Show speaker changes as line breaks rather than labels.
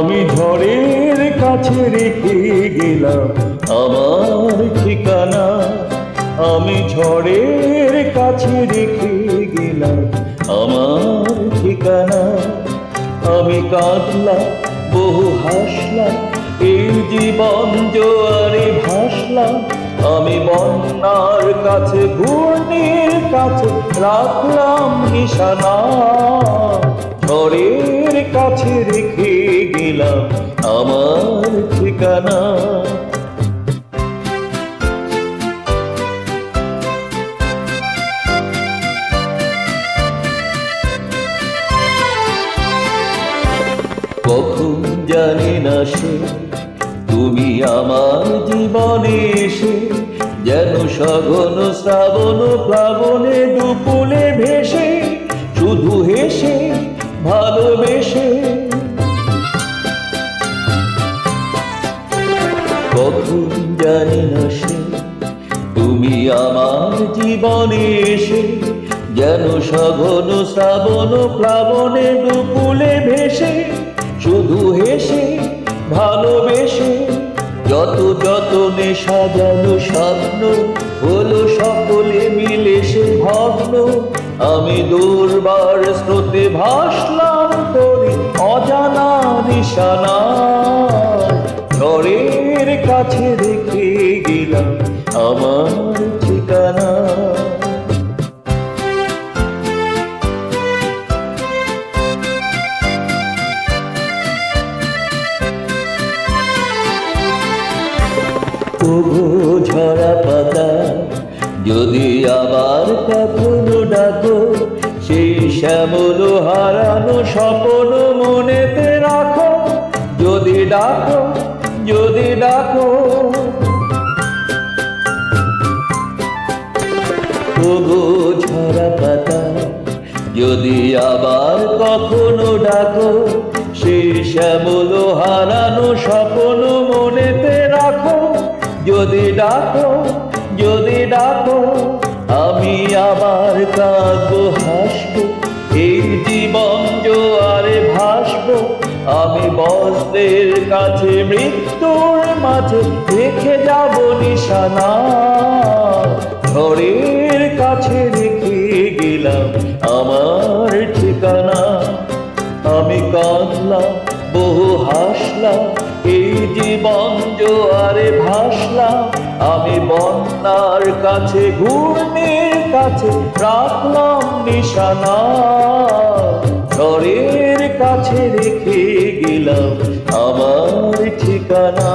আমি ঝড়ের কাছে রেখে গেলাম আমার ঠিকানা। আমি ঝড়ের কাছে রেখে গেলাম আমার ঠিকানা। আমি কাঁদলাম বহু হাসলাম এই জীবন জোয়ারে ভাসলাম। আমি বন্যার কাছে ঘূর্ণির কাছে রাখলাম নিশানা। ঝড়ের কাছে রেখে গেলাম আমার ঠিকানা। কখন জানি না সে তুমি আমার জীবনে এসে যেন সঘন শ্রাবণ প্লাবনে দুপুলে ভেসে শুধু হেসে ভালোবেসে। কখন জানি না সে তুমি আমার জীবনে এসে যেন সঘন শ্রাবণ প্লাবনে দুপুলে ভেসে শুধু হেসে ভালোবেসে। যত যতনে সাজানো স্বপ্ন হলো সকলে মিলে সে ভগ্ন। আমি দুর্বার স্রোতে ভাসলাম তোরে অজানা নিশানা। ঝড়ের কাছে রেখে গেলাম আমার ঠিকানা। তবু ঝরা পাতা যদি আবার কখনো ডাকো, সেই শ্যামল হারানো স্বপ্ন মনেতে রাখো। যদি ডাকো যদি ডাকো, তবু ঝরা পাতা যদি আবার কখনো ডাকো, সেই শ্যামল হারানো স্বপ্ন মনেতে রাখো। যদি ডাকো যদি ডাকো, আমি আবার কাঁদবো হাসবো এই জীবন জোয়ারে ভাসবো। আমি বজ্রের কাছে মৃত্যুর মাঝে রেখে যাব নিশানা। ঝড়ের কাছে রেখে গেলাম আমার ঠিকানা। আমি কাঁদলাম বহু হাসলাম এই জীবন জোয়ারে ভাসলাম। আমি বন্যার কাছে ঘূর্ণির কাছে রাখলাম নিশানা। ঝড়ের কাছে রেখে গেলাম আমার ঠিকানা।